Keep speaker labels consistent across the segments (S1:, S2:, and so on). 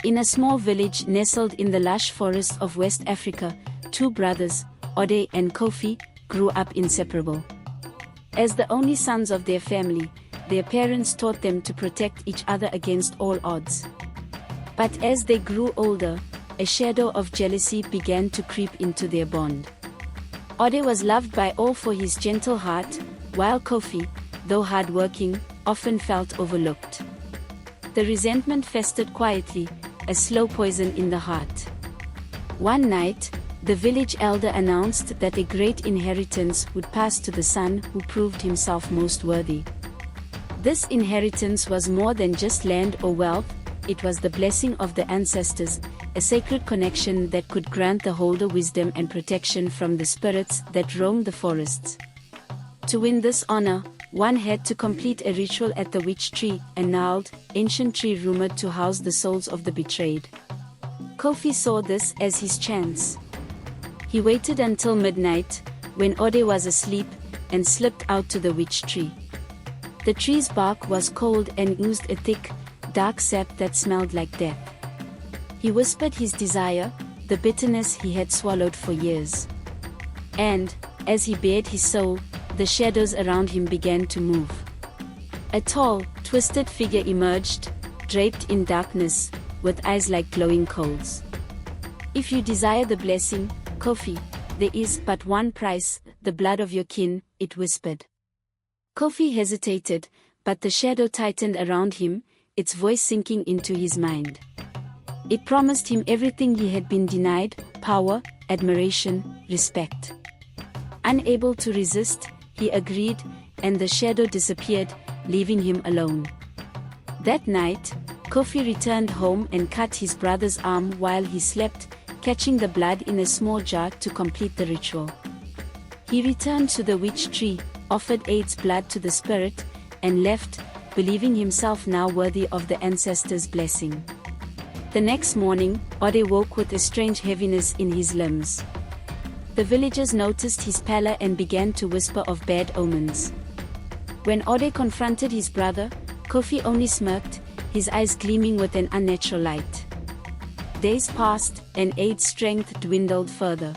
S1: In a small village nestled in the lush forests of West Africa, two brothers, Ode and Kofi, grew up inseparable. As the only sons of their family, their parents taught them to protect each other against all odds. But as they grew older, a shadow of jealousy began to creep into their bond. Ode was loved by all for his gentle heart, while Kofi, though hard-working, often felt overlooked. The resentment festered quietly, a slow poison in the heart. One night, the village elder announced that a great inheritance would pass to the son who proved himself most worthy. This inheritance was more than just land or wealth, it was the blessing of the ancestors, a sacred connection that could grant the holder wisdom and protection from the spirits that roam the forests. To win this honor, one had to complete a ritual at the witch tree, a gnarled, ancient tree rumored to house the souls of the betrayed. Kofi saw this as his chance. He waited until midnight, when Ode was asleep, and slipped out to the witch tree. The tree's bark was cold and oozed a thick, dark sap that smelled like death. He whispered his desire, the bitterness he had swallowed for years. And, as he bared his soul, the shadows around him began to move. A tall, twisted figure emerged, draped in darkness, with eyes like glowing coals. "If you desire the blessing, Kofi, there is but one price, the blood of your kin," it whispered. Kofi hesitated, but the shadow tightened around him, its voice sinking into his mind. It promised him everything he had been denied: power, admiration, respect. Unable to resist, he agreed, and the shadow disappeared, leaving him alone. That night, Kofi returned home and cut his brother's arm while he slept, catching the blood in a small jar to complete the ritual. He returned to the witch tree, offered Ade's blood to the spirit, and left, believing himself now worthy of the ancestors' blessing. The next morning, Ode woke with a strange heaviness in his limbs. The villagers noticed his pallor and began to whisper of bad omens. When Ode confronted his brother, Kofi only smirked, his eyes gleaming with an unnatural light. Days passed, and Ade's strength dwindled further.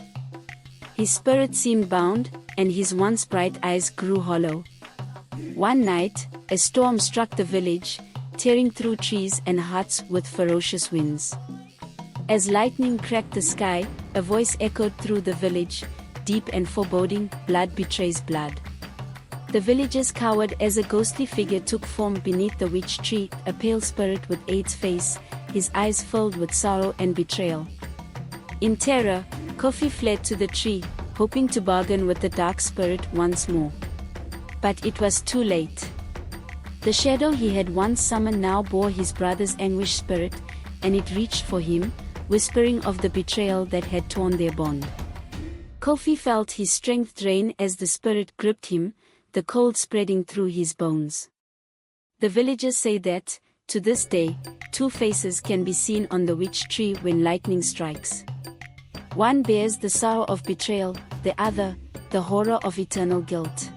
S1: His spirit seemed bound, and his once bright eyes grew hollow. One night, a storm struck the village, tearing through trees and huts with ferocious winds. As lightning cracked the sky, a voice echoed through the village, deep and foreboding: "Blood betrays blood." The villagers cowered as a ghostly figure took form beneath the witch tree, a pale spirit with Ade's face, his eyes filled with sorrow and betrayal. In terror, Kofi fled to the tree, hoping to bargain with the dark spirit once more. But it was too late. The shadow he had once summoned now bore his brother's anguished spirit, and it reached for him, whispering of the betrayal that had torn their bond. Kofi felt his strength drain as the spirit gripped him, the cold spreading through his bones. The villagers say that, to this day, two faces can be seen on the witch tree when lightning strikes. One bears the sorrow of betrayal, the other, the horror of eternal guilt.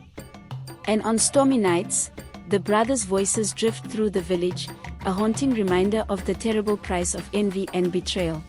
S1: And on stormy nights, the brothers' voices drift through the village, a haunting reminder of the terrible price of envy and betrayal.